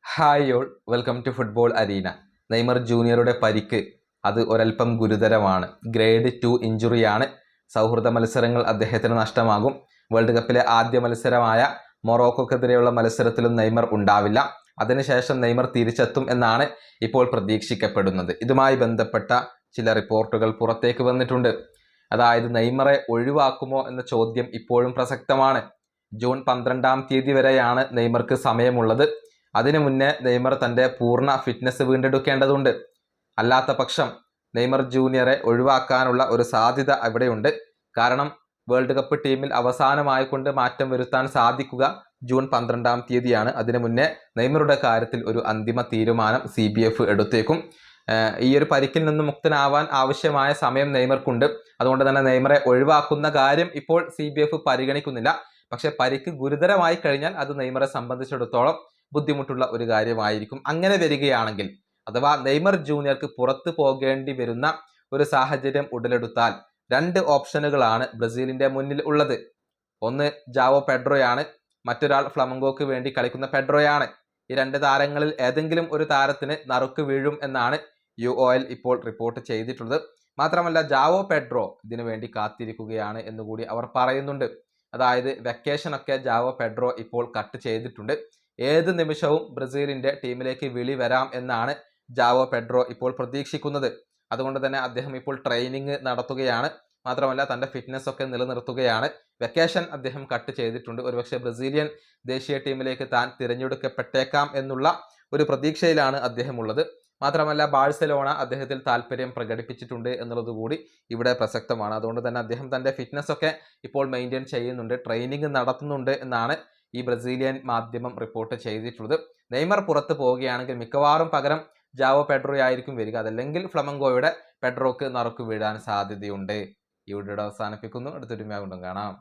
Hi all, welcome to football arena. Neymar ജൂനിയറുടെ പരിക്ക് അത് ഒരൽപ്പം ഗുരുതരമാണ്. ഗ്രേഡ് 2 ഇഞ്ചുറിയാണ്. സൗഹൃദ മത്സരങ്ങൾ അദ്ദേഹത്തിന് നഷ്ടമാകും. വേൾഡ് കപ്പിലെ ആദ്യ മത്സരമായ മൊറോക്കോക്കെതിരെയുള്ള മത്സരത്തിലും നെയ്മർ ഉണ്ടാവില്ല. അതിനുശേഷം നെയ്മർ തിരിച്ചെത്തും എന്നാണ് ഇപ്പോൾ പ്രതീക്ഷിക്കപ്പെടുന്നത്. ഇതുമായി ബന്ധപ്പെട്ട ചില റിപ്പോർട്ടുകൾ പുറത്തേക്ക് വന്നിട്ടുണ്ട്. അതായത് നെയ്മറെ ഒഴിവാക്കുമോ എന്ന ചോദ്യം ഇപ്പോഴും പ്രസക്തമാണ്. ജൂൺ 12 വരെയാണ് നെയ്മർക്ക് സമയമുള്ളത്. അതിനു മുന്നേ നെയ്മർ തൻ്റെ പൂർണ്ണ ഫിറ്റ്നസ് വീണ്ടെടുക്കേണ്ടതുണ്ട്. അല്ലാത്ത പക്ഷം നെയ്മർ ജൂനിയറെ ഒഴിവാക്കാനുള്ള ഒരു സാധ്യത അവിടെയുണ്ട്. കാരണം വേൾഡ് കപ്പ് ടീമിൽ അവസാനമായിക്കൊണ്ട് മാറ്റം വരുത്താൻ സാധിക്കുക ജൂൺ 12 അതിനു മുന്നേ നെയ്മറുടെ കാര്യത്തിൽ ഒരു അന്തിമ തീരുമാനം CBF എടുത്തേക്കും. ഈ ഒരു പരിക്കിൽ നിന്ന് മുക്തനാവാൻ ആവശ്യമായ സമയം നെയ്മർക്കുണ്ട്. അതുകൊണ്ട് തന്നെ നെയ്മറെ ഒഴിവാക്കുന്ന കാര്യം ഇപ്പോൾ CBF പരിഗണിക്കുന്നില്ല. പക്ഷെ പരിക്ക് ഗുരുതരമായി കഴിഞ്ഞാൽ അത് നെയ്മറെ സംബന്ധിച്ചിടത്തോളം ബുദ്ധിമുട്ടുള്ള ഒരു കാര്യമായിരിക്കും. അങ്ങനെ വരികയാണെങ്കിൽ അഥവാ നെയ്മർ ജൂനിയർക്ക് പുറത്തു പോകേണ്ടി വരുന്ന ഒരു സാഹചര്യം ഉടലെടുത്താൽ രണ്ട് ഓപ്ഷനുകളാണ് ബ്രസീലിന്റെ മുന്നിൽ ഉള്ളത്. ഒന്ന് ജാവോ പെഡ്രോയാണ്, മറ്റൊരാൾ ഫ്ലമംഗോക്ക് വേണ്ടി കളിക്കുന്ന പെഡ്രോയാണ്. ഈ രണ്ട് താരങ്ങളിൽ ഏതെങ്കിലും ഒരു താരത്തിന് നറുക്ക് വീഴും എന്നാണ് UOL ഇപ്പോൾ റിപ്പോർട്ട് ചെയ്തിട്ടുള്ളത്. മാത്രമല്ല ജാവോ പെഡ്രോ ഇതിനു വേണ്ടി കാത്തിരിക്കുകയാണ് എന്നുകൂടി അവർ പറയുന്നുണ്ട്. അതായത് വെക്കേഷനൊക്കെ ജാവോ പെഡ്രോ ഇപ്പോൾ കട്ട് ചെയ്തിട്ടുണ്ട്. ഏത് നിമിഷവും ബ്രസീലിന്റെ ടീമിലേക്ക് വിളി വരാം എന്നാണ് ജാവോ പെഡ്രോ ഇപ്പോൾ പ്രതീക്ഷിക്കുന്നത്. അതുകൊണ്ട് തന്നെ അദ്ദേഹം ഇപ്പോൾ ട്രെയിനിങ് നടത്തുകയാണ്. മാത്രമല്ല തൻ്റെ ഫിറ്റ്നസ് ഒക്കെ നിലനിർത്തുകയാണ്. വെക്കേഷൻ അദ്ദേഹം കട്ട് ചെയ്തിട്ടുണ്ട്. ഒരുപക്ഷെ ബ്രസീലിയൻ ദേശീയ ടീമിലേക്ക് താൻ തിരഞ്ഞെടുക്കപ്പെട്ടേക്കാം എന്നുള്ള ഒരു പ്രതീക്ഷയിലാണ് അദ്ദേഹം ഉള്ളത്. മാത്രമല്ല ബാഴ്സലോണ അദ്ദേഹത്തിൽ താല്പര്യം പ്രകടിപ്പിച്ചിട്ടുണ്ട് എന്നുള്ളത് കൂടി ഇവിടെ പ്രസക്തമാണ്. അതുകൊണ്ട് തന്നെ അദ്ദേഹം തൻ്റെ ഫിറ്റ്നസ് ഒക്കെ ഇപ്പോൾ മെയിൻറ്റെയിൻ ചെയ്യുന്നുണ്ട്, ട്രെയിനിങ് നടത്തുന്നുണ്ട് എന്നാണ് ഈ ബ്രസീലിയൻ മാധ്യമം റിപ്പോർട്ട് ചെയ്തിട്ടുള്ളത്. നെയ്മർ പുറത്ത് പോവുകയാണെങ്കിൽ മിക്കവാറും പകരം ജാവോ പെഡ്രോ ആയിരിക്കും വരിക. അതല്ലെങ്കിൽ ഫ്ലമംഗോയുടെ പെഡ്രോക്ക് നറുക്ക് വീഴാൻ സാധ്യതയുണ്ട്. ഈ വീഡിയോ അവസാനിപ്പിക്കുന്നു. അടുത്തൊരു വീണ്ടും കാണാം.